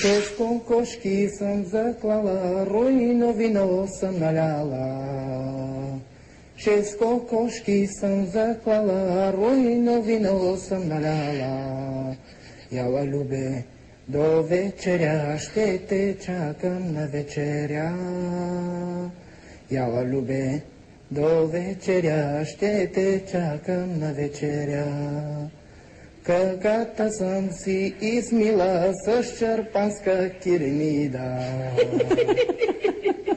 6 кокошки съм заклала, руйно вино съм наляла. 6 кокошки съм заклала, руйно вино съм наляла. Яла, любе, до вечеря ще те чакам на вечеря. Яла, любе, до вечеря ще те чакам на вечеря. Каката съм си измила с черпанска киремида.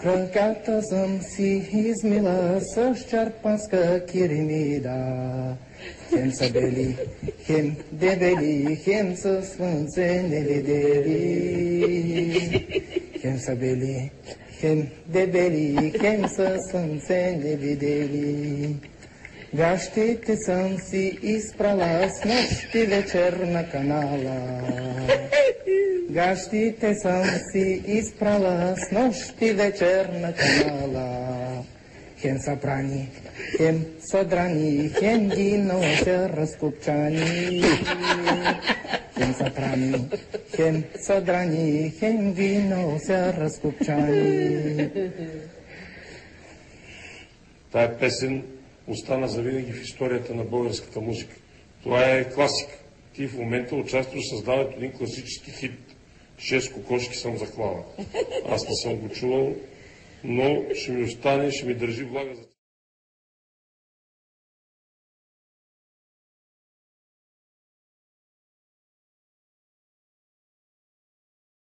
Каката съм си измила с черпанска киремида. Хем са бели, хем дебели, хем са слънце не видели. Хем са бели, хем дебели, хем са слънце не видели. Гащите съм си изпрала с нощи вечер на канала. Гащите съм си изпрала с нощи вечер на канала. Хем са прани, хем са драни, хем ги нося разкопчани. Хем са прани, хем са драни, хем ги нося разкопчани. Тая песен остана завинаги в историята на българската музика. Това е класика. Ти в момента участваш в създаването един класически хит. 6 кокошки съм заклала. Аз не съм го чувал, но ще ми остане, ще ми държи влага за